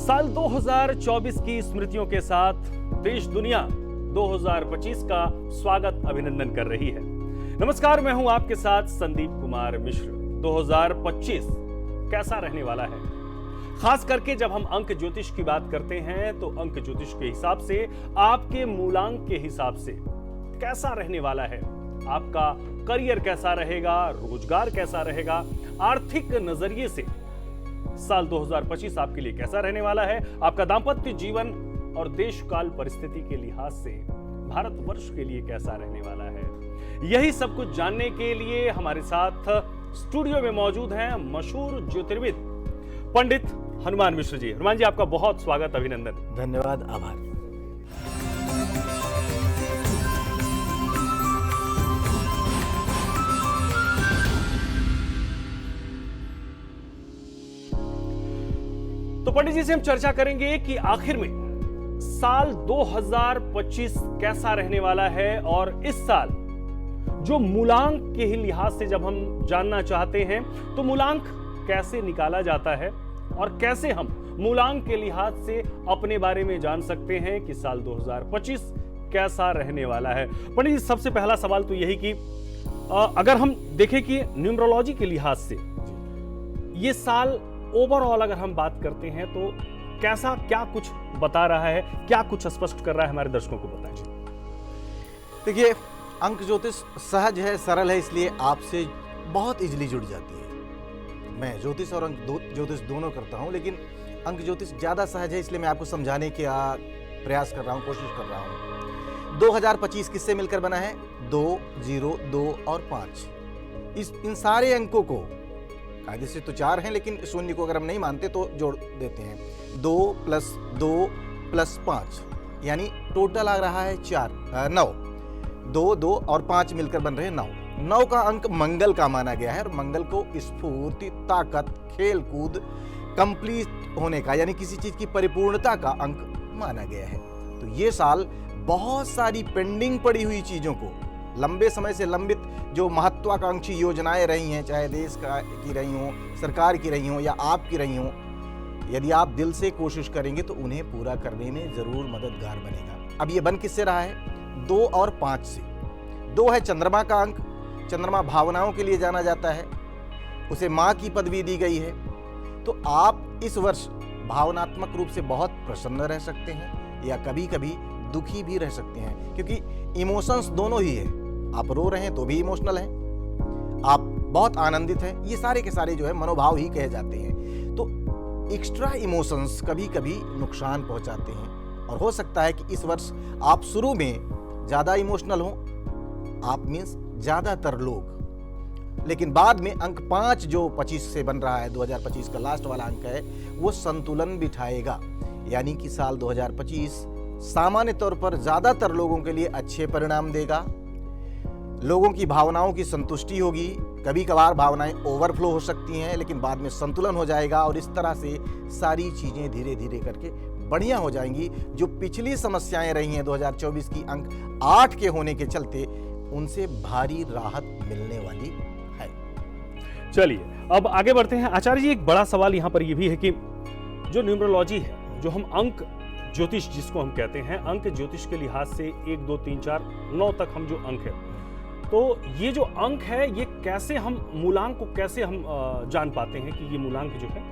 साल 2024 की स्मृतियों के साथ देश दुनिया 2025 का स्वागत अभिनंदन कर रही है। नमस्कार, मैं हूं आपके साथ संदीप कुमार मिश्र। 2025 कैसा रहने वाला है? खास करके जब हम अंक ज्योतिष की बात करते हैं तो अंक ज्योतिष के हिसाब से, आपके मूलांक के हिसाब से कैसा रहने वाला है? आपका करियर कैसा रहेगा, रोजगार कैसा रहेगा, आर्थिक नजरिए से साल 2025 आपके लिए कैसा रहने वाला है? आपका दांपत्य जीवन और देश काल परिस्थिति के लिहाज से भारतवर्ष के लिए कैसा रहने वाला है? यही सब कुछ जानने के लिए हमारे साथ स्टूडियो में मौजूद हैं मशहूर ज्योतिर्विद पंडित हनुमान मिश्र जी। हनुमान जी, आपका बहुत स्वागत, अभिनंदन। धन्यवाद, आभार। तो पंडित जी से हम चर्चा करेंगे कि आखिर में साल 2025 कैसा रहने वाला है, और इस साल जो मूलांक के ही लिहाज से जब हम जानना चाहते हैं तो मूलांक कैसे निकाला जाता है और कैसे हम मूलांक के लिहाज से अपने बारे में जान सकते हैं कि साल 2025 कैसा रहने वाला है। पंडित जी, सबसे पहला सवाल तो यही कि अगर हम देखें कि न्यूमरोलॉजी के लिहाज से ये साल ओवरऑल अगर हम बात करते हैं तो कैसा, क्या कुछ बता रहा है, क्या कुछ स्पष्ट कर रहा है, हमारे दर्शकों को बताएं। देखिए, अंक ज्योतिष सहज है, सरल है, इसलिए आपसे बहुत इजीली जुड़ जाती है। मैं ज्योतिष और अंक ज्योतिष दोनों करता हूं, लेकिन अंक ज्योतिष ज्यादा सहज है, इसलिए मैं आपको समझाने का प्रयास कर रहा हूं, कोशिश कर रहा हूं। 2025 किससे मिलकर बना है? 2, 0, 2 और 5। इन सारे अंकों को कायदे से तो 4 हैं, लेकिन शून्य को अगर हम नहीं मानते तो जोड़ देते हैं। 2 + 2 + 5 यानी टोटल आ रहा है 9। 2, 2 और 5 मिलकर बन रहे हैं 9। 9 का अंक मंगल का माना गया है, और मंगल को स्फूर्ति, ताकत, खेल कूद, कंप्लीट होने का यानी किसी चीज की परिपूर्णता का अंक माना गया है। तो ये साल बहुत सारी पेंडिंग पड़ी हुई चीजों को, लंबे समय से लंबित जो महत्वाकांक्षी योजनाएं रही हैं, चाहे देश की रही हों, सरकार की रही हों या आपकी रही हों, यदि आप दिल से कोशिश करेंगे तो उन्हें पूरा करने में जरूर मददगार बनेगा। अब ये बन किससे रहा है? 2 और 5 से। 2 है चंद्रमा का अंक। चंद्रमा भावनाओं के लिए जाना जाता है, उसे माँ की पदवी दी गई है। तो आप इस वर्ष भावनात्मक रूप से बहुत प्रसन्न रह सकते हैं, या कभी कभी दुखी भी रह सकते हैं, क्योंकि इमोशंस दोनों ही है। आप रो रहे हैं तो भी इमोशनल हैं, आप बहुत आनंदित हैं, ये सारे के सारे जो है मनोभाव ही कहे जाते हैं। तो एक्स्ट्रा इमोशंस कभी कभी नुकसान पहुंचाते हैं, और हो सकता है कि इस वर्ष आप शुरू में ज्यादा इमोशनल हो, आप मीन्स ज्यादातर लोग, लेकिन बाद में अंक 5 जो 25 से बन रहा है, 2025 का लास्ट वाला अंक है, वो संतुलन बिठाएगा। यानी कि साल 2025 सामान्य तौर पर ज्यादातर लोगों के लिए अच्छे परिणाम देगा। लोगों की भावनाओं की संतुष्टि होगी। कभी कभार भावनाएं ओवरफ्लो हो सकती हैं, लेकिन बाद में संतुलन हो जाएगा, और इस तरह से सारी चीजें धीरे धीरे करके बढ़िया हो जाएंगी। जो पिछली समस्याएं रही हैं 2024 की अंक 8 के होने के चलते, उनसे भारी राहत मिलने वाली है। चलिए अब आगे बढ़ते हैं। आचार्य जी, एक बड़ा सवाल यहाँ पर यह भी है कि जो न्यूमरोलॉजी है, जो हम अंक ज्योतिष जिसको हम कहते हैं, अंक ज्योतिष के लिहाज से 1, 2, 3, 4, 9 तक हम जो अंक है, तो ये जो अंक है, ये कैसे हम मूलांक को कैसे हम जान पाते हैं कि ये मूलांक जो है,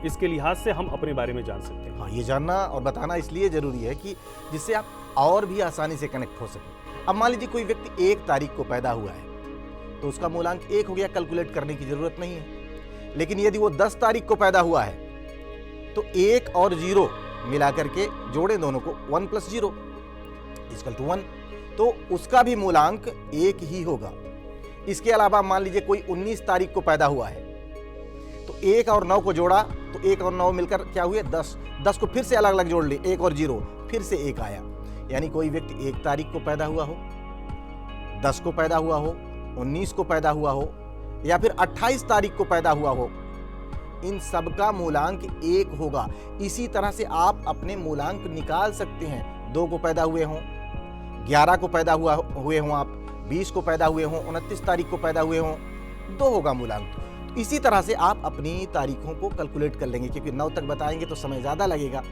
इसके लिहाज से हम अपने बारे में जान सकते हैं? हाँ, ये जानना और बताना इसलिए जरूरी है कि जिससे आप और भी आसानी से कनेक्ट हो सके। अब मान लीजिए कोई व्यक्ति 1 तारीख को पैदा हुआ है, तो उसका मूलांक 1 हो गया, कैलकुलेट करने की जरूरत नहीं है। लेकिन यदि वो 10 तारीख को पैदा हुआ है, तो 1 और 0 मिला करके जोड़े दोनों को, 1 + 0 = 1, तो उसका भी मूलांक 1 ही होगा। इसके अलावा मान लीजिए कोई 19 तारीख को पैदा हुआ है, तो 1 और 9 को जोड़ा, तो 1 और 9 मिलकर क्या हुए? 10। 10 को फिर से अलग अलग जोड़ ले, 1 और 0, फिर से 1 आया। यानी कोई व्यक्ति 1 तारीख को पैदा हुआ हो, 10 को पैदा हुआ हो, 19 को पैदा हुआ हो, या फिर 28 तारीख को पैदा हुआ हो, इन सबका मूलांक 1 होगा। इसी तरह से आप अपने मूलांक निकाल सकते हैं। 2 को पैदा हुए हों, 11 को पैदा हुए हों आप, 20 को पैदा हुए हों, 29 तारीख को पैदा हुए हों, 2 होगा मूलांक। इसी तरह से आप अपनी तारीखों को कैलकुलेट कर लेंगे, क्योंकि 9 तक बताएंगे तो समय ज़्यादा लगेगा।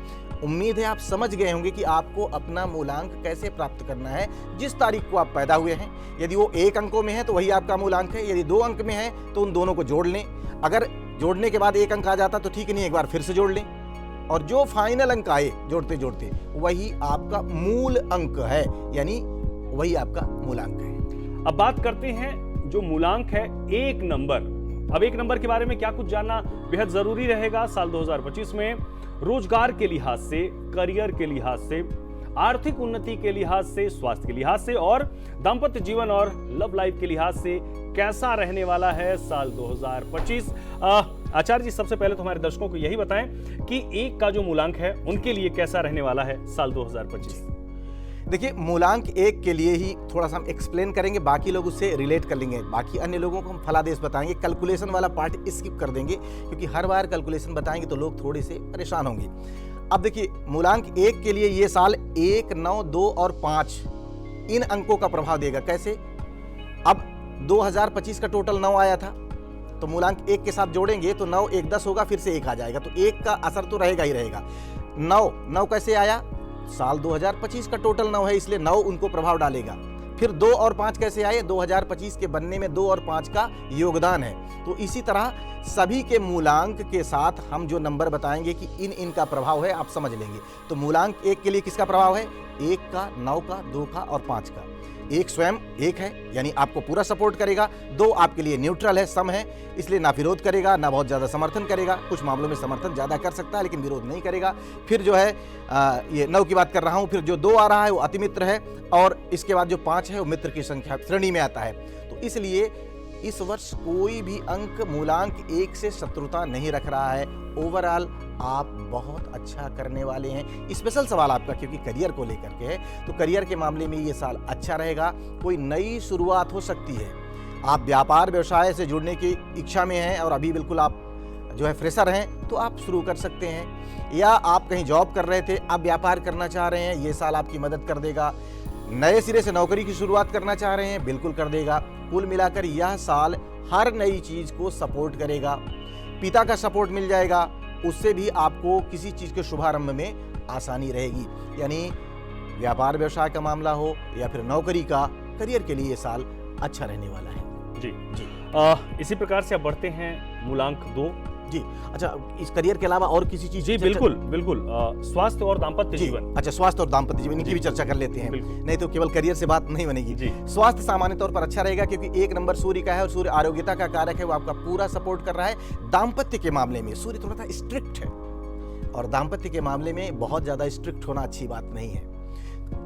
उम्मीद है आप समझ गए होंगे कि आपको अपना मूलांक कैसे प्राप्त करना है जिस तारीख को आप पैदा हुए हैं। यदि वो 1 अंकों में है तो वही आपका मूलांक है, यदि 2 अंक में है तो उन दोनों को जोड़ लें। अगर जोड़ने के बाद 1 अंक आ जाता तो ठीक नहीं, एक बार फिर से जोड़ लें, और जो फाइनल अंक आए जोड़ते जोड़ते वही आपका मूल अंक है, यानी वही आपका मूलांक है। अब बात करते हैं जो मूलांक है 1 नंबर। अब 1 नंबर के बारे में क्या कुछ जानना बेहद जरूरी रहेगा। साल 2025 में रोजगार के लिहाज से, करियर के लिहाज से, आर्थिक उन्नति के लिहाज से, स्वास्थ्य के लिहाज से और दाम्पत्य जीवन और लव लाइफ के लिहाज से कैसा रहने वाला है साल 2025। आचार्य जी, सबसे पहले तो हमारे दर्शकों को यही बताएं कि 1 का जो मूलांक है उनके लिए कैसा रहने वाला है साल 2025। देखिए, मूलांक 1 के लिए ही थोड़ा सा हम एक्सप्लेन करेंगे, बाकी लोग उससे रिलेट कर लेंगे। बाकी अन्य लोगों को हम फलादेश बताएंगे, कैलकुलेशन वाला पार्ट स्किप कर देंगे, क्योंकि हर बार कैलकुलेशन बताएंगे तो लोग थोड़े से परेशान होंगे। अब देखिए, मूलांक 1 के लिए ये साल 1, 9, 2 और 5 इन अंकों का प्रभाव देगा। कैसे? अब 2025 का टोटल 9 आया था, तो मूलांक 1 के साथ जोड़ेंगे तो 9, 1, 10 होगा, फिर से 1 आ जाएगा, तो 1 का असर तो रहेगा ही रहेगा। 9 कैसे आया? साल 2025 का टोटल 9 है, इसलिए 9 उनको प्रभाव डालेगा। फिर 2 और 5 कैसे आए? 2025 के बनने में 2 और 5 का योगदान है। तो इसी तरह सभी के मूलांक के साथ हम जो नंबर बताएंगे कि इनका प्रभाव है, आप समझ लेंगे। तो मूलांक 1 के लिए किसका प्रभाव है? 1 का, 9 का, 2 का और 5 का। 1 स्वयं 1 है, यानी आपको पूरा सपोर्ट करेगा। 2 आपके लिए न्यूट्रल है, सम है, इसलिए ना विरोध करेगा ना बहुत ज़्यादा समर्थन करेगा। कुछ मामलों में समर्थन ज़्यादा कर सकता है लेकिन विरोध नहीं करेगा। फिर जो है ये 9 की बात कर रहा हूँ, फिर जो 2 आ रहा है वो अतिमित्र है, और इसके बाद जो 5 है वो मित्र की संख्या श्रेणी में आता है। तो इसलिए इस वर्ष कोई भी अंक मूलांक 1 से शत्रुता नहीं रख रहा है। ओवरऑल आप बहुत अच्छा करने वाले हैं। स्पेशल सवाल आपका क्योंकि करियर को लेकर के है, तो करियर के मामले में ये साल अच्छा रहेगा। कोई नई शुरुआत हो सकती है। आप व्यापार व्यवसाय से जुड़ने की इच्छा में हैं और अभी बिल्कुल आप जो है फ्रेशर हैं, तो आप शुरू कर सकते हैं। या आप कहीं जॉब कर रहे थे, अब व्यापार करना चाह रहे हैं, ये साल आपकी मदद कर देगा। नए सिरे से नौकरी की शुरुआत करना चाह रहे हैं, बिल्कुल कर देगा। कुल मिलाकर यह साल हर नई चीज को सपोर्ट करेगा। पिता का सपोर्ट मिल जाएगा, उससे भी आपको किसी चीज के शुभारंभ में आसानी रहेगी। यानी व्यापार व्यवसाय का मामला हो या फिर नौकरी का, करियर के लिए ये साल अच्छा रहने वाला है। जी इसी प्रकार से अब बढ़ते हैं मूलांक 2। जी अच्छा, इस करियर के अलावा और किसी चीज? जी बिल्कुल बिल्कुल, स्वास्थ्य और दाम्पत्य जीवन। अच्छा, स्वास्थ्य और दाम्पत्य जीवन की भी चर्चा कर लेते हैं, नहीं तो केवल करियर से बात नहीं बनेगी। स्वास्थ्य सामान्य तौर पर अच्छा रहेगा, क्योंकि 1 नंबर सूर्य का है और सूर्य आरोग्यता का कारक है, वो आपका पूरा सपोर्ट कर रहा है। दाम्पत्य के मामले में सूर्य थोड़ा सा स्ट्रिक्ट है, और दाम्पत्य के मामले में बहुत ज्यादा स्ट्रिक्ट होना अच्छी बात नहीं है।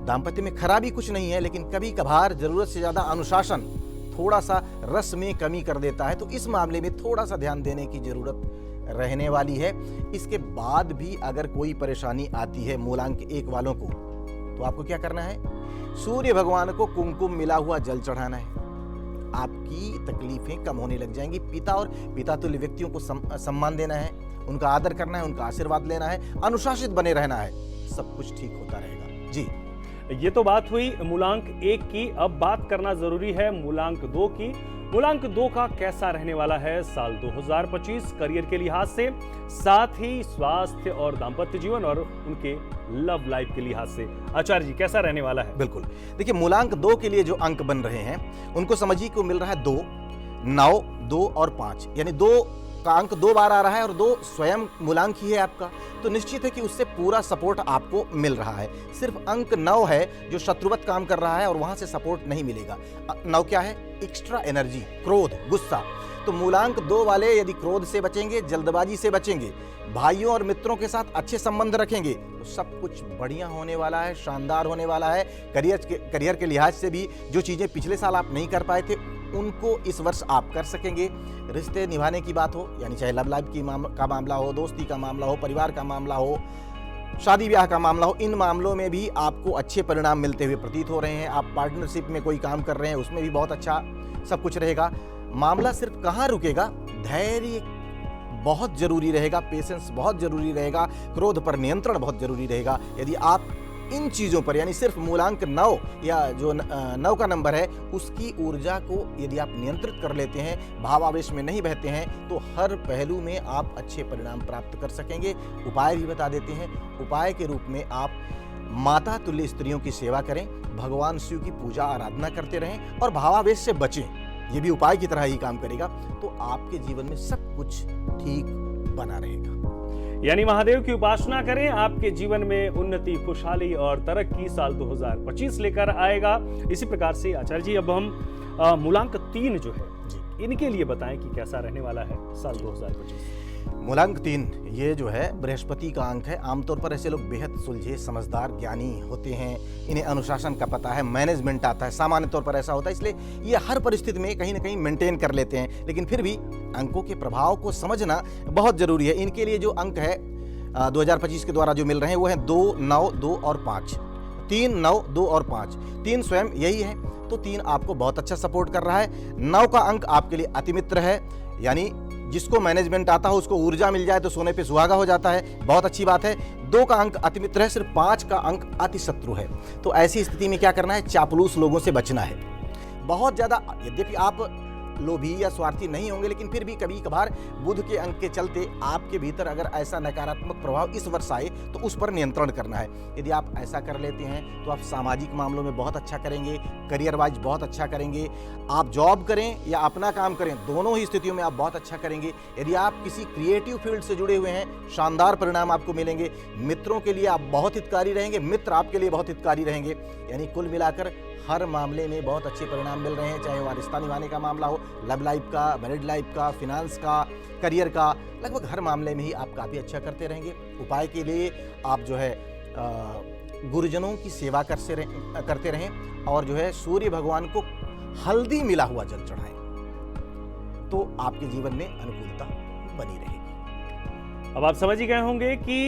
दाम्पत्य में खराबी कुछ नहीं है, लेकिन कभी कभार जरूरत से ज्यादा अनुशासन थोड़ा सा रस में कमी कर देता है, तो इस मामले में थोड़ा सा ध्यान देने की जरूरत रहने वाली है। इसके बाद भी अगर कोई परेशानी आती है मूलांक 1 वालों को, तो आपको क्या करना है? सूर्य भगवान को कुमकुम मिला हुआ जल चढ़ाना है। आपकी तकलीफें कम होने लग जाएंगी। पिता तुल्य व्यक्तियों को सम्मान देना है, उनका आदर करना है, उनका आशीर्वाद लेना है, अनुशासित बने रहना है, सब कुछ ठीक होता रहेगा। जी, ये तो बात हुई मूलांक 1 की। अब बात करना जरूरी है मूलांक 2 की। मूलांक 2 का कैसा रहने वाला है साल 2025 करियर के लिहाज से, साथ ही स्वास्थ्य और दाम्पत्य जीवन और उनके लव लाइफ के लिहाज से। आचार्य जी, कैसा रहने वाला है? बिल्कुल, देखिए मूलांक 2 के लिए जो अंक बन रहे हैं उनको समझिए को मिल रहा है 2, 9, 2 और 5, यानी 2 का अंक 2 बार आ रहा है और 2 स्वयं मूलांक ही है आपका, तो निश्चित है कि उससे पूरा सपोर्ट आपको मिल रहा है। सिर्फ अंक 9 है जो शत्रुवत काम कर रहा है और वहां से सपोर्ट नहीं मिलेगा। 9 क्या है? एक्स्ट्रा एनर्जी, क्रोध, गुस्सा। तो मूलांक 2 वाले यदि क्रोध से बचेंगे, जल्दबाजी से बचेंगे, भाइयों और मित्रों के साथ अच्छे संबंध रखेंगे, तो सब कुछ बढ़िया होने वाला है, शानदार होने वाला है। करियर के लिहाज से भी जो चीजें पिछले साल आप नहीं कर पाए थे, उनको इस वर्ष आप कर सकेंगे। रिश्ते निभाने की बात हो, यानी चाहे लव लाइफ का मामला हो, दोस्ती का मामला हो, परिवार का मामला हो, शादी ब्याह का मामला हो, इन मामलों में भी आपको अच्छे परिणाम मिलते हुए प्रतीत हो रहे हैं। आप पार्टनरशिप में कोई काम कर रहे हैं, उसमें भी बहुत अच्छा सब कुछ रहेगा। मामला सिर्फ कहाँ रुकेगा? धैर्य बहुत जरूरी रहेगा, पेशेंस बहुत जरूरी रहेगा, क्रोध पर नियंत्रण बहुत जरूरी रहेगा। यदि आप इन चीज़ों पर, यानी सिर्फ मूलांक 9 या जो 9 का नंबर है उसकी ऊर्जा को यदि आप नियंत्रित कर लेते हैं, भावावेश में नहीं बहते हैं, तो हर पहलू में आप अच्छे परिणाम प्राप्त कर सकेंगे। उपाय भी बता देते हैं। उपाय के रूप में आप माता तुल्य स्त्रियों की सेवा करें, भगवान शिव की पूजा आराधना करते रहें और भावावेश से बचें। ये भी उपाय की तरह ही काम करेगा, तो आपके जीवन में सब कुछ ठीक बना रहेगा। यानी महादेव की उपासना करें, आपके जीवन में उन्नति, खुशहाली और तरक्की साल 2025 लेकर आएगा। इसी प्रकार से आचार्य जी, अब हम मूलांक 3 जो है इनके लिए बताएं कि कैसा रहने वाला है साल 2025। मूलांक 3 ये जो है बृहस्पति का अंक है। आमतौर पर ऐसे लोग बेहद सुलझे, समझदार, ज्ञानी होते हैं। इन्हें अनुशासन का पता है, मैनेजमेंट आता है, सामान्य तौर पर ऐसा होता है, इसलिए ये हर परिस्थिति में कहीं ना कहीं मेंटेन कर लेते हैं। लेकिन फिर भी अंकों के प्रभाव को समझना बहुत जरूरी है। इनके लिए जो अंक है 2025 के द्वारा जो मिल रहे हैं वो है 2, 9, 2 और 5। 3, 9, 2 और 5। 3 स्वयं यही है, तो 3 आपको बहुत अच्छा सपोर्ट कर रहा है। 9 का अंक आपके लिए अतिमित्र है, यानी जिसको मैनेजमेंट आता हो उसको ऊर्जा मिल जाए तो सोने पे सुहागा हो जाता है, बहुत अच्छी बात है। 2 का अंक अतिमित्र है, सिर्फ 5 का अंक अतिशत्रु है। तो ऐसी स्थिति में क्या करना है, चापलूस लोगों से बचना है। बहुत ज़्यादा, यद्यपि आप लोभी या स्वार्थी नहीं होंगे, लेकिन फिर भी कभी कभार बुध के अंक के चलते आपके भीतर अगर ऐसा नकारात्मक प्रभाव इस वर्ष आए तो उस पर नियंत्रण करना है। यदि आप ऐसा कर लेते हैं तो आप सामाजिक मामलों में बहुत अच्छा करेंगे, करियर वाइज बहुत अच्छा करेंगे। आप जॉब करें या अपना काम करें, दोनों ही स्थितियों में आप बहुत अच्छा करेंगे। यदि आप किसी क्रिएटिव फील्ड से जुड़े हुए हैं, शानदार परिणाम आपको मिलेंगे। मित्रों के लिए आप बहुत हितकारी रहेंगे, मित्र आपके लिए बहुत हितकारी रहेंगे। यानी कुल मिलाकर हर मामले में बहुत अच्छे परिणाम मिल रहे हैं, चाहे वह रिश्ता निभाने का मामला हो, लव लाइफ का, मैरिड लाइफ का, फिनांस का, करियर का, लगभग हर मामले में ही आप काफ़ी अच्छा करते रहेंगे। उपाय के लिए आप जो है गुरुजनों की सेवा करते रहें और जो है सूर्य भगवान को हल्दी मिला हुआ जल चढ़ाएं, तो आपके जीवन में अनुकूलता बनी रहेगी। अब आप समझ ही गए होंगे कि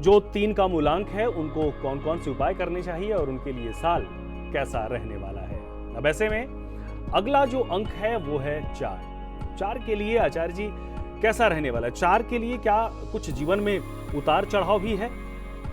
जो 3 का मूलांक है उनको कौन कौन से उपाय करने चाहिए और उनके लिए साल कैसा रहने वाला है। अब ऐसे में अगला जो अंक है वो है 4। 4 के लिए आचार्य जी कैसा रहने वाला है? 4 के लिए क्या कुछ जीवन में उतार चढ़ाव भी है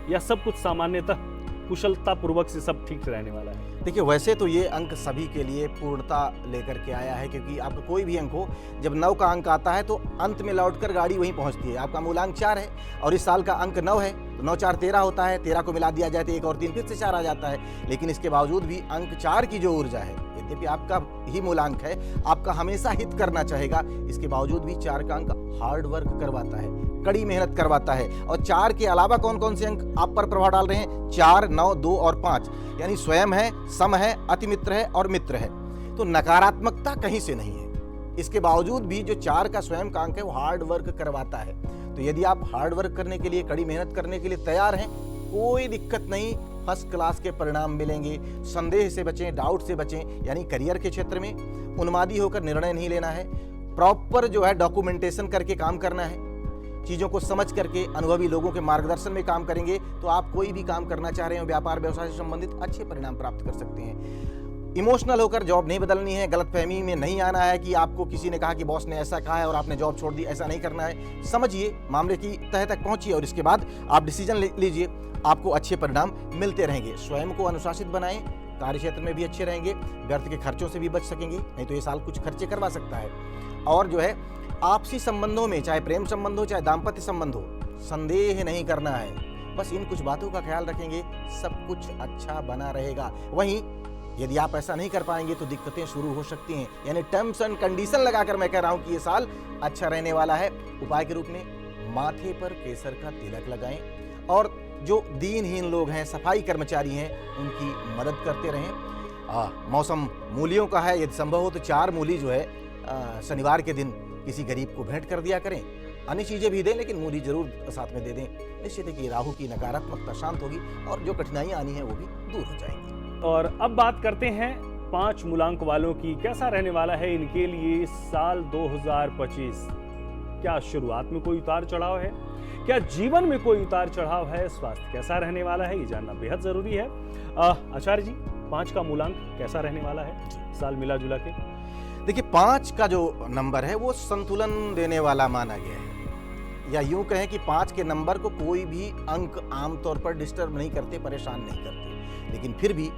या सब कुछ सामान्यतः कुशलता पूर्वक से सब ठीक रहने वाला है? देखिए, वैसे तो ये अंक सभी के लिए पूर्णता लेकर के आया है, क्योंकि आपका कोई भी अंक हो, जब 9 का अंक आता है तो अंत में लौटकर गाड़ी वहीं पहुंचती है। आपका मूलांक 4 है और इस साल का अंक 9 है, तो 9, 4, 13 होता है। 13 को मिला दिया जाए तो 1 और 3 फिर से 4 आ जाता है। लेकिन इसके बावजूद भी अंक 4 की जो ऊर्जा है, यद्यपि आपका ही मूलांक है, आपका हमेशा हित करना चाहेगा, इसके बावजूद भी 4 का अंक हार्ड वर्क करवाता है, कड़ी मेहनत करवाता है। और 4 के अलावा कौन कौन से अंक आप पर प्रभाव डाल रहे हैं? 4, 9, 2 और 5, यानी स्वयं है, सम है, अतिमित्र है और मित्र है। तो नकारात्मकता कहीं से नहीं है। इसके बावजूद भी जो 4 का स्वयं का अंक है वो हार्ड वर्क करवाता है। तो यदि आप हार्ड वर्क करने के लिए, कड़ी मेहनत करने के लिए तैयार हैं, कोई दिक्कत नहीं, फर्स्ट क्लास के परिणाम मिलेंगे। संदेह से बचें, डाउट से बचें, यानी करियर के क्षेत्र में उन्मादी होकर निर्णय नहीं लेना है। प्रॉपर जो है डॉक्यूमेंटेशन करके काम करना है, चीज़ों को समझ करके अनुभवी लोगों के मार्गदर्शन में काम करेंगे तो आप कोई भी काम करना चाह रहे हो, व्यापार व्यवसाय से संबंधित, अच्छे परिणाम प्राप्त कर सकते हैं। इमोशनल होकर जॉब नहीं बदलनी है, गलतफहमी में नहीं आना है कि आपको किसी ने कहा कि बॉस ने ऐसा कहा है और आपने जॉब छोड़ दी, ऐसा नहीं करना है। समझिए, मामले की तह तक पहुंचिए और इसके बाद आप डिसीजन लीजिए, आपको अच्छे परिणाम मिलते रहेंगे। स्वयं को अनुशासित बनाएं, कार्य क्षेत्र में भी अच्छे रहेंगे, व्यर्थ के खर्चों से भी बच सकेंगे, नहीं तो ये साल कुछ खर्चे करवा सकता है। और जो है आपसी संबंधों में, चाहे प्रेम संबंध हो, चाहे दाम्पत्य संबंध हो, संदेह नहीं करना है। बस इन कुछ बातों का ख्याल रखेंगे, सब कुछ अच्छा बना रहेगा। वहीं यदि आप ऐसा नहीं कर पाएंगे तो दिक्कतें शुरू हो सकती हैं। यानी टर्म्स एंड कंडीशन लगाकर मैं कह रहा हूं कि ये साल अच्छा रहने वाला है। उपाय के रूप में माथे पर केसर का तिलक लगाएं और जो दीनहीन लोग हैं, सफाई कर्मचारी हैं, उनकी मदद करते रहें। मौसम मूलियों का है, यदि संभव हो तो 4 मूली जो है शनिवार के दिन किसी गरीब को भेंट कर दिया करें। अन्य चीज़ें भी दें, लेकिन मूली जरूर साथ में दे दें। निश्चित है कि राहु की नकारात्मकता शांत होगी और जो कठिनाइयाँ आनी हैं वो भी दूर हो जाएंगी। और अब बात करते हैं 5 मूलांक वालों की, कैसा रहने वाला है इनके लिए साल 2025। क्या शुरुआत में कोई उतार चढ़ाव है? क्या जीवन में कोई उतार चढ़ाव है? स्वास्थ्य कैसा रहने वाला है? ये जानना बेहद जरूरी है। आचार्य जी, 5 का मूलांक कैसा रहने वाला है साल मिला जुला के? देखिए, 5 का जो नंबर है वो संतुलन देने वाला माना गया है। या यूं कहें कि 5 के नंबर को कोई भी अंक आमतौर पर डिस्टर्ब नहीं करते, परेशान नहीं करते। लेकिन फिर भी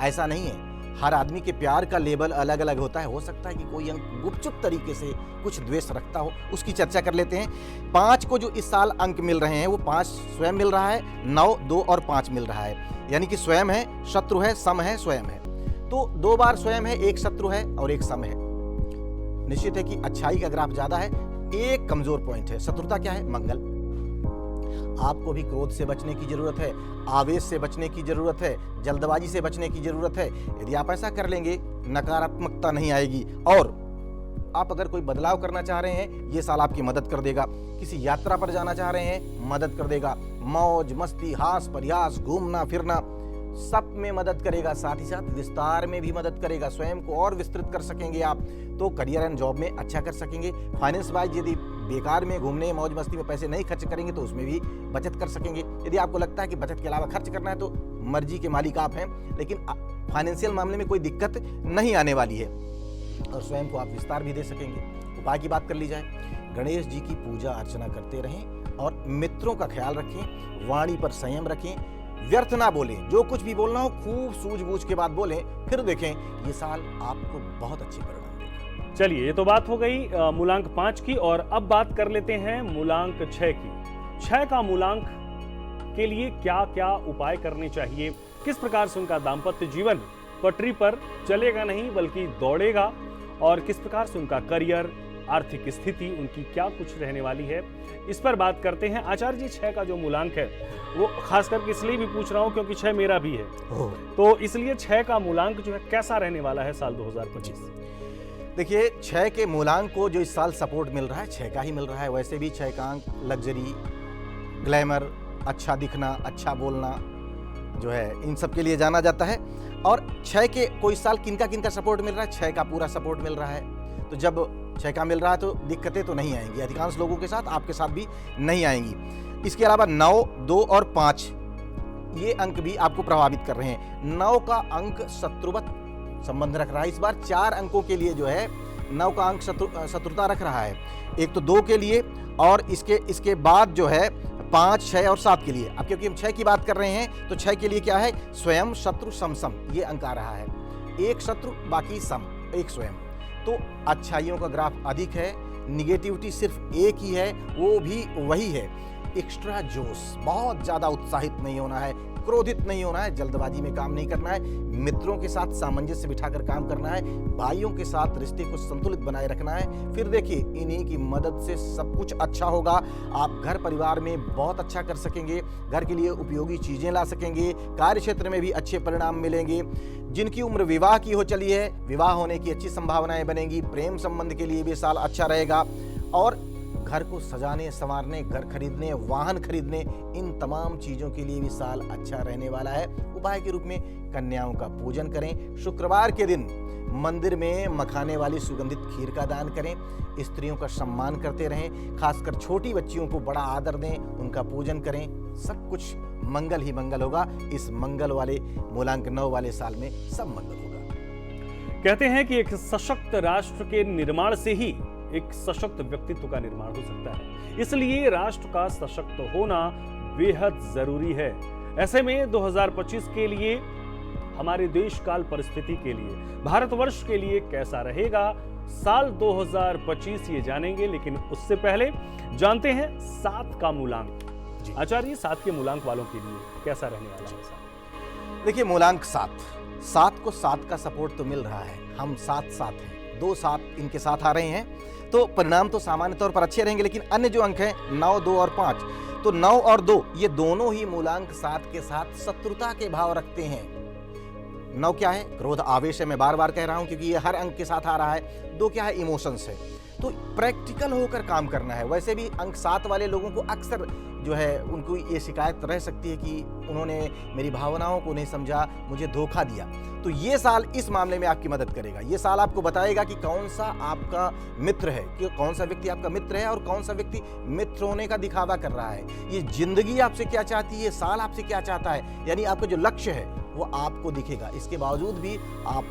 ऐसा नहीं है, हर आदमी के प्यार का लेवल अलग अलग होता है। हो सकता है कि कोई अंक गुपचुप तरीके से कुछ द्वेष रखता हो, उसकी चर्चा कर लेते हैं। 5 को जो इस साल अंक मिल रहे हैं वो 5 स्वयं मिल रहा है, 9, 2 और 5 मिल रहा है, यानी कि स्वयं है, शत्रु है, सम है, स्वयं है। तो 2 बार स्वयं है, 1 शत्रु है और 1 सम है। निश्चित है कि अच्छाई का ग्राफ ज्यादा है, एक कमजोर पॉइंट है। शत्रुता क्या है? मंगल। आपको भी क्रोध से बचने की जरूरत है, आवेश से बचने की जरूरत है, जल्दबाजी से बचने की जरूरत है। यदि आप ऐसा कर लेंगे, नकारात्मकता नहीं आएगी। और आप अगर कोई बदलाव करना चाह रहे हैं, ये साल आपकी मदद कर देगा। किसी यात्रा पर जाना चाह रहे हैं, मदद कर देगा। मौज मस्ती, हास परिहास, घूमना फिरना, सब में मदद करेगा। साथ ही साथ विस्तार में भी मदद करेगा। स्वयं को और विस्तृत कर सकेंगे आप, तो करियर एंड जॉब में अच्छा कर सकेंगे। फाइनेंस वाइज यदि बेकार में घूमने मौज मस्ती में पैसे नहीं खर्च करेंगे तो उसमें भी बचत कर सकेंगे। यदि आपको लगता है कि बचत के अलावा खर्च करना है तो मर्जी के मालिक आप हैं, लेकिन फाइनेंशियल मामले में कोई दिक्कत नहीं आने वाली है। और स्वयं को आप विस्तार भी दे सकेंगे। उपाय की बात कर ली जाए, गणेश जी की पूजा अर्चना करते रहें और मित्रों का ख्याल रखें, वाणी पर संयम रखें, व्यर्थ ना बोलें। जो कुछ भी बोलना हो खूब सूझबूझ के बाद बोलें, फिर देखें ये साल आपको बहुत अच्छे परिणाम देगा। चलिए, ये तो बात हो गई मूलांक 5 की, और अब बात कर लेते हैं मूलांक 6 की। 6 का मूलांक के लिए क्या क्या उपाय करने चाहिए, किस प्रकार से उनका दाम्पत्य जीवन पटरी पर चलेगा नहीं बल्कि दौड़ेगा, और किस प्रकार से उनका करियर, आर्थिक स्थिति उनकी क्या कुछ रहने वाली है, इस पर बात करते हैं। आचार्य जी, 6 का जो मूलांक है वो खास करके इसलिए भी पूछ रहा हूं क्योंकि 6 मेरा भी है, तो इसलिए 6 का मूलांक जो है कैसा रहने वाला है साल 2025? देखिए, 6 के मूलांक को जो इस साल सपोर्ट मिल रहा है 6 का ही मिल रहा है। वैसे भी 6 का अंक लग्जरी, ग्लैमर, अच्छा दिखना, अच्छा बोलना जो है, इन सब के लिए जाना जाता है। और 6 के कोई साल किनका किनका सपोर्ट मिल रहा है? 6 का पूरा सपोर्ट मिल रहा है। तो जब 6 का मिल रहा है तो दिक्कतें तो नहीं आएंगी, अधिकांश लोगों के साथ, आपके साथ भी नहीं आएंगी। इसके अलावा 9, 2 और 5 ये अंक भी आपको प्रभावित कर रहे हैं। 9 का अंक शत्रुवत संबंध रख रहा है। इस बार 4 अंकों के लिए जो है 9 का अंक शत्रुता रख रहा है। एक तो 2 के लिए, और इसके बाद जो है 5, 6 और 7 के लिए। अब क्योंकि हम 6 की बात कर रहे हैं तो 6 के लिए क्या है? स्वयं, शत्रु, सम ये अंक आ रहा है। एक शत्रु, बाकी सम, एक स्वयं। तो अच्छाइयों का ग्राफ अधिक है, निगेटिविटी सिर्फ एक ही है, वो भी वही है, एक्स्ट्रा जोश। बहुत ज्यादा उत्साहित नहीं होना है, क्रोधित नहीं होना है, जल्दबाजी में काम नहीं करना है, मित्रों के साथ सामंजस्य बिठाकर काम करना है, भाइयों के साथ रिश्ते को संतुलित बनाए रखना है। फिर देखिए, इन्हीं की मदद से सब कुछ अच्छा होगा। आप घर परिवार में बहुत अच्छा कर सकेंगे, घर के लिए उपयोगी चीजें ला सकेंगे, कार्य क्षेत्र में भी अच्छे परिणाम मिलेंगे। जिनकी उम्र विवाह की हो चली है, विवाह होने की अच्छी संभावनाएं बनेंगी। प्रेम संबंध के लिए भी साल अच्छा रहेगा। और घर को सजाने, संवारने, घर खरीदने, वाहन खरीदने, इन तमाम चीजों के लिए भी साल अच्छा रहने वाला है। उपाय के रूप में कन्याओं का पूजन करें। शुक्रवार के दिन मंदिर में मखाने वाली सुगंधित खीर का दान करें। स्त्रियों का सम्मान करते रहें, खासकर छोटी बच्चियों को बड़ा आदर दें, उनका पूजन करें। सब कुछ मंगल ही मंगल होगा। इस मंगल वाले मूलांक 9 वाले साल में सब मंगल होगा। कहते हैं कि एक सशक्त राष्ट्र के निर्माण से ही एक सशक्त व्यक्तित्व का निर्माण हो सकता है, इसलिए राष्ट्र का सशक्त होना बेहद जरूरी है। ऐसे में 2025 के लिए, हमारे देश काल परिस्थिति के लिए, भारतवर्ष के लिए कैसा रहेगा साल 2025 ये जानेंगे, लेकिन उससे पहले जानते हैं 7 का मूलांक। आचार्य, 7 के मूलांक वालों के लिए कैसा रहने वाला है? देखिए, मूलांक 7 को 7 का सपोर्ट तो मिल रहा है। हम 7 हैं, 2 7 इनके साथ आ रहे हैं, तो परिणाम तो सामान्य तौर पर अच्छे रहेंगे। लेकिन अन्य जो अंक हैं 9, 2 और 5, तो 9 और 2 ये दोनों ही मूलांक 7 के साथ शत्रुता के भाव रखते हैं। 9 क्या है? क्रोध, आवेश है। मैं बार बार कह रहा हूं क्योंकि ये हर अंक के साथ आ रहा है। 2 क्या है? इमोशंस है। तो प्रैक्टिकल होकर काम करना है। वैसे भी अंक 7 वाले लोगों को अक्सर जो है उनको ये शिकायत रह सकती है कि उन्होंने मेरी भावनाओं को नहीं समझा, मुझे धोखा दिया। तो ये साल इस मामले में आपकी मदद करेगा। ये साल आपको बताएगा कि कौन सा आपका मित्र है, कि कौन सा व्यक्ति आपका मित्र है और कौन सा व्यक्ति मित्र होने का दिखावा कर रहा है। ये जिंदगी आपसे क्या चाहती है, साल आपसे क्या चाहता है, यानी आपका जो लक्ष्य है वो आपको दिखेगा। इसके बावजूद भी आप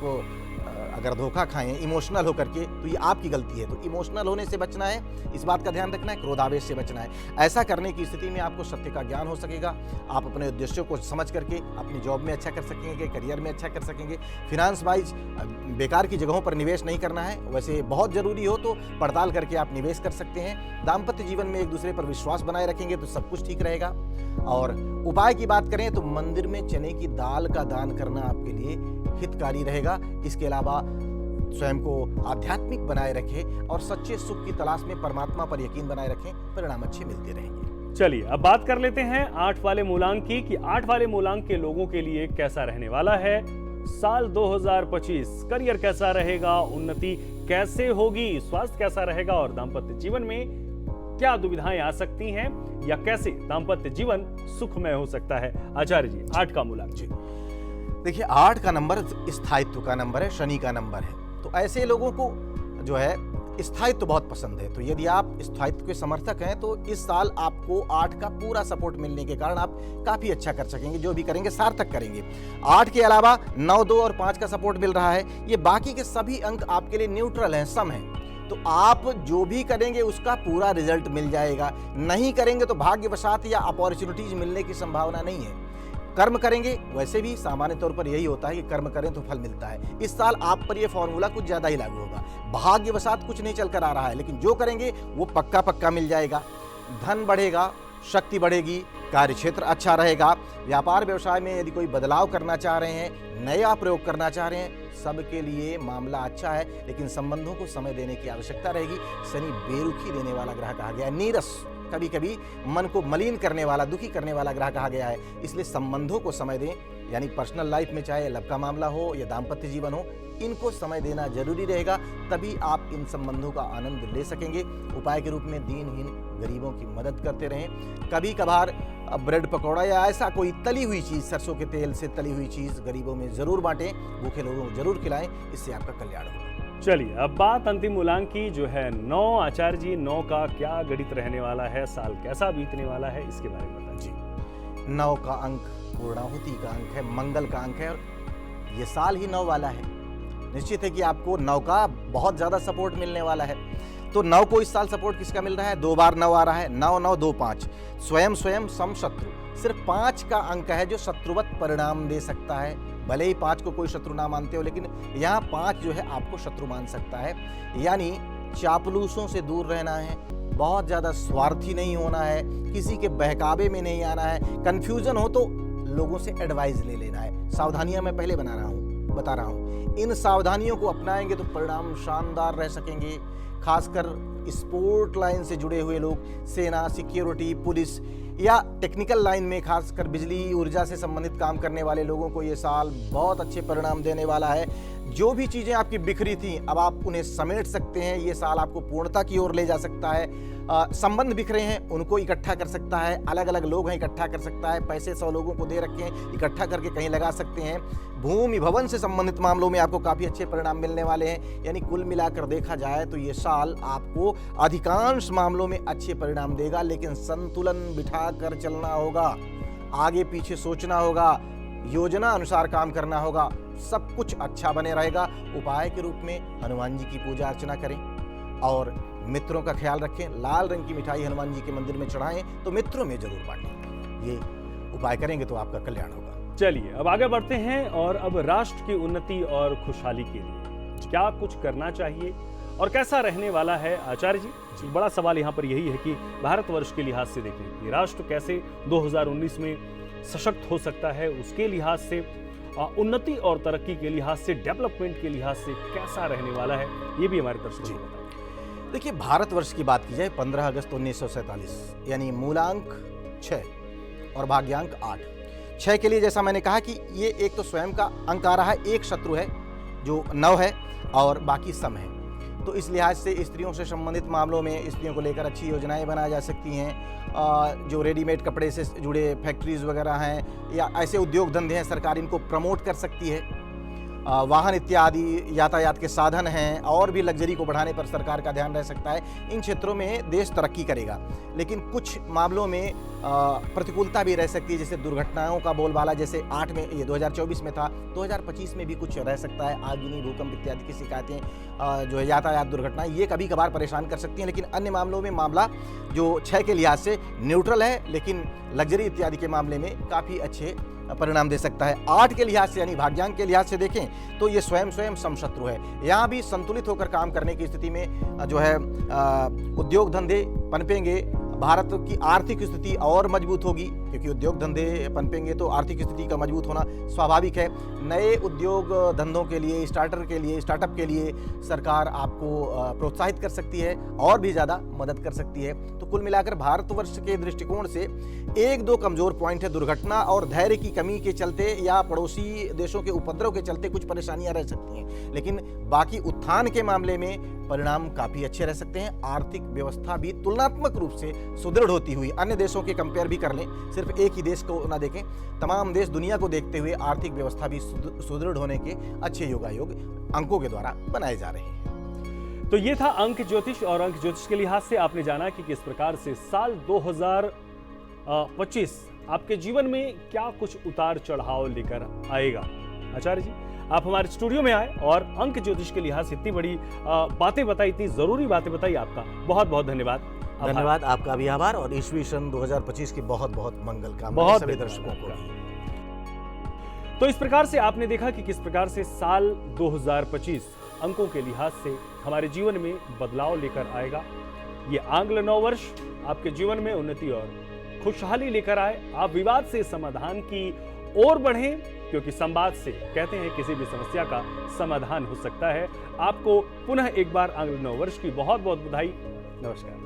अगर धोखा खाएं इमोशनल होकर के तो ये आपकी गलती है। तो इमोशनल होने से बचना है, इस बात का ध्यान रखना है, क्रोधावेश से बचना है। ऐसा करने की स्थिति में आपको सत्य का ज्ञान हो सकेगा, आप अपने उद्देश्यों को समझ करके अपनी जॉब में अच्छा कर सकेंगे, करियर में अच्छा कर सकेंगे। फिनांस वाइज बेकार की जगहों पर निवेश नहीं करना है, वैसे बहुत ज़रूरी हो तो पड़ताल करके आप निवेश कर सकते हैं। दाम्पत्य जीवन में एक दूसरे पर विश्वास बनाए रखेंगे तो सब कुछ ठीक रहेगा। और उपाय की बात करें तो मंदिर में चने की दाल का दान करना आपके लिए हितकारी रहेगा। इसके अलावा स्वयं को आध्यात्मिक बनाए रखें और सच्चे सुख की तलाश में परमात्मा पर यकीन बनाए रखें, परिणाम अच्छे मिलते रहेंगे। चलिए अब बात कर लेते हैं 8 वाले मूलांक की कि 8 वाले मूलांक के लोगों के लिए कैसा रहने वाला है साल 2025। करियर कैसा रहेगा, उन्नति कैसे होगी, स्वास्थ्य कैसा रहेगा और दाम्पत्य जीवन में क्या दुविधाएं आ सकती हैं या कैसे दाम्पत्य जीवन सुखमय हो सकता है। आचार्य जी 8 का मूलांक। जी देखिए 8 का नंबर स्थायित्व का नंबर है, शनि का नंबर है। तो ऐसे लोगों को जो है स्थायित्व बहुत पसंद है। तो यदि आप स्थायित्व के समर्थक हैं तो इस साल आपको 8 का पूरा सपोर्ट मिलने के कारण आप काफी अच्छा कर सकेंगे, जो भी करेंगे सार्थक करेंगे। 8 के अलावा 9, 2 और 5 का सपोर्ट मिल रहा है। ये बाकी के सभी अंक आपके लिए न्यूट्रल हैं, सम हैं। तो आप जो भी करेंगे उसका पूरा रिजल्ट मिल जाएगा, नहीं करेंगे तो भाग्यवशात या अपॉर्चुनिटीज मिलने की संभावना नहीं है। कर्म करेंगे, वैसे भी सामान्य तौर पर यही होता है कि कर्म करें तो फल मिलता है। इस साल आप पर यह फॉर्मूला कुछ ज्यादा ही लागू होगा। भाग्यवशात कुछ नहीं चल कर आ रहा है, लेकिन जो करेंगे वो पक्का पक्का मिल जाएगा। धन बढ़ेगा, शक्ति बढ़ेगी, कार्य क्षेत्र अच्छा रहेगा। व्यापार व्यवसाय में यदि कोई बदलाव करना चाह रहे हैं, नया प्रयोग करना चाह रहे हैं, सबके लिए मामला अच्छा है, लेकिन संबंधों को समय देने की आवश्यकता रहेगी। शनि बेरुखी देने वाला ग्रह कहा गया है, नीरस, कभी कभी मन को मलिन करने वाला, दुखी करने वाला ग्रह कहा गया है। इसलिए संबंधों को समय दें, यानी पर्सनल लाइफ में चाहे लव का मामला हो या दाम्पत्य जीवन हो, इनको समय देना जरूरी रहेगा, तभी आप इन संबंधों का आनंद ले सकेंगे। उपाय के रूप में दीनहीन गरीबों की मदद करते रहें। कभी कभार ब्रेड पकौड़ा या ऐसा कोई तली हुई चीज़, सरसों के तेल से तली हुई चीज़ गरीबों में ज़रूर बांटें, भूखे लोगों को जरूर खिलाएं, इससे आपका कल्याण होगा। चलिए अब बात अंतिम मूलांक की जो है 9। आचार्य जी 9 का क्या गणित रहने वाला है, साल कैसा बीतने वाला है, इसके बारे में बताइए। जी 9 का अंक पूर्णाहुति का अंक है, मंगल का अंक है और ये साल ही 9 वाला है। निश्चित है कि आपको 9 का बहुत ज़्यादा सपोर्ट मिलने वाला है। तो 9 को इस साल सपोर्ट किसका मिल रहा है? 2 बार 9 आ रहा है, 9, 9, 2, 5। स्वयं सम शत्रु। सिर्फ 5 का अंक है जो शत्रुवत परिणाम दे सकता है। भले ही 5 को कोई शत्रु ना मानते हो, लेकिन यहाँ 5 जो है आपको शत्रु मान सकता है। यानी चापलूसों से दूर रहना है, बहुत ज़्यादा स्वार्थी नहीं होना है, किसी के बहकावे में नहीं आना है। कन्फ्यूजन हो तो लोगों से एडवाइस ले लेना है। सावधानियां मैं पहले बता रहा हूँ। इन सावधानियों को अपनाएंगे तो परिणाम शानदार रह सकेंगे। खासकर स्पोर्ट लाइन से जुड़े हुए लोग, सेना, सिक्योरिटी, पुलिस या टेक्निकल लाइन में, खासकर बिजली ऊर्जा से संबंधित काम करने वाले लोगों को ये साल बहुत अच्छे परिणाम देने वाला है। जो भी चीज़ें आपकी बिखरी थी अब आप उन्हें समेट सकते हैं। ये साल आपको पूर्णता की ओर ले जा सकता है। संबंध बिखरे हैं उनको इकट्ठा कर सकता है, अलग अलग लोग हैं इकट्ठा कर सकता है। पैसे 100 लोगों को दे रखे हैं, इकट्ठा करके कहीं लगा सकते हैं। भूमि भवन से संबंधित मामलों में आपको काफ़ी अच्छे परिणाम मिलने वाले हैं। यानी कुल मिलाकर देखा जाए तो ये साल आपको अधिकांश मामलों में अच्छे परिणाम देगा, लेकिन संतुलन बिठा कर चलना होगा, आगे पीछे सोचना होगा, योजना अनुसार काम करना होगा, सब कुछ अच्छा बने रहेगा। उपाय के रूप में हनुमान जी की पूजा अर्चना करें और मित्रों का ख्याल रखें। लाल रंग की मिठाई हनुमान जी के मंदिर में चढ़ाएं तो मित्रों में जरूर बांटें। ये उपाय करेंगे तो आपका कल्याण होगा। चलिए अब आगे बढ़ते हैं और अब राष्ट्र की उन्नति और खुशहाली के लिए क्या कुछ करना चाहिए और कैसा रहने वाला है। आचार्य जी बड़ा सवाल यहाँ पर यही है कि भारतवर्ष के लिहाज से देखें कि राष्ट्र कैसे 2019 में सशक्त हो सकता है, उसके लिहाज से उन्नति और तरक्की के लिहाज से, डेवलपमेंट के लिहाज से कैसा रहने वाला है, ये भी हमारे दर्शकों को बताएं। देखिए भारतवर्ष की बात की जाए 15 अगस्त 1947 यानी मूलांक 6 और भाग्यांक 8। 6 के लिए जैसा मैंने कहा कि ये एक तो स्वयं का अंक आ रहा है, एक शत्रु है जो 9 है और बाकी सम है। तो इस लिहाज से स्त्रियों से संबंधित मामलों में स्त्रियों को लेकर अच्छी योजनाएं बनाई जा सकती हैं। जो रेडीमेड कपड़े से जुड़े फैक्ट्रीज वगैरह हैं या ऐसे उद्योग धंधे हैं, सरकार इनको प्रमोट कर सकती है। वाहन इत्यादि यातायात के साधन हैं और भी लग्जरी को बढ़ाने पर सरकार का ध्यान रह सकता है। इन क्षेत्रों में देश तरक्की करेगा, लेकिन कुछ मामलों में प्रतिकूलता भी रह सकती है, जैसे दुर्घटनाओं का बोलबाला जैसे 8 में ये 2024 में था, 2025 में भी कुछ रह सकता है। आगजनी, भूकंप इत्यादि की शिकायतें जो है यातायात दुर्घटना ये कभी कभार परेशान कर सकती हैं, लेकिन अन्य मामलों में मामला जो 6 के लिहाज से न्यूट्रल है, लेकिन लग्जरी इत्यादि के मामले में काफ़ी अच्छे परिणाम दे सकता है। 8 के लिहाज से यानी भाग्यांक के लिहाज से देखें तो ये स्वयं समशत्रु है। यहाँ भी संतुलित होकर काम करने की स्थिति में जो है उद्योग धंधे पनपेंगे, भारत की आर्थिक स्थिति और मजबूत होगी, क्योंकि उद्योग धंधे पनपेंगे तो आर्थिक स्थिति का मजबूत होना स्वाभाविक है। नए उद्योग धंधों के लिए, स्टार्टअप के लिए सरकार आपको प्रोत्साहित कर सकती है और भी ज़्यादा मदद कर सकती है। तो कुल मिलाकर भारतवर्ष के दृष्टिकोण से 1-2 कमज़ोर पॉइंट है। दुर्घटना और धैर्य की कमी के चलते या पड़ोसी देशों के उपद्रव के चलते कुछ परेशानियां रह सकती हैं, लेकिन बाकी उत्थान के मामले में परिणाम काफ़ी अच्छे रह सकते हैं। आर्थिक व्यवस्था भी तुलनात्मक रूप से सुदृढ़ होती हुई, अन्य देशों के कंपेयर भी कर लें, सिर्फ एक ही देश को ना देखें, तमाम देश दुनिया को देखते हुए आर्थिक व्यवस्था भी सुदृढ़ होने के अच्छे योगायोग अंकों के द्वारा बनाए जा रहे हैं। तो ये था अंक ज्योतिष, और अंक ज्योतिष के लिहाज से आपने जाना कि किस प्रकार से साल 2025 आपके जीवन में क्या कुछ उतार चढ़ाव लेकर आएगा। आचार्य जी, आप हमारे स्टूडियो में आए और अंक ज्योतिष के लिहाज से इतनी बड़ी बातें बताई, इतनी जरूरी बातें बताई, आपका बहुत बहुत धन्यवाद। धन्यवाद, आपका भी आभार, और ईस्वी सन 2025 की बहुत बहुत मंगल कामनाएं बहुत सभी दर्शकों को। तो इस प्रकार से आपने देखा कि किस प्रकार से साल 2025 अंकों के लिहाज से हमारे जीवन में बदलाव लेकर आएगा। ये आंग्ल नववर्ष आपके जीवन में उन्नति और खुशहाली लेकर आए। आप विवाद से समाधान की ओर बढ़ें, क्योंकि संवाद से कहते हैं किसी भी समस्या का समाधान हो सकता है। आपको पुनः एक बार आंग्ल नववर्ष की बहुत बहुत बधाई। नमस्कार।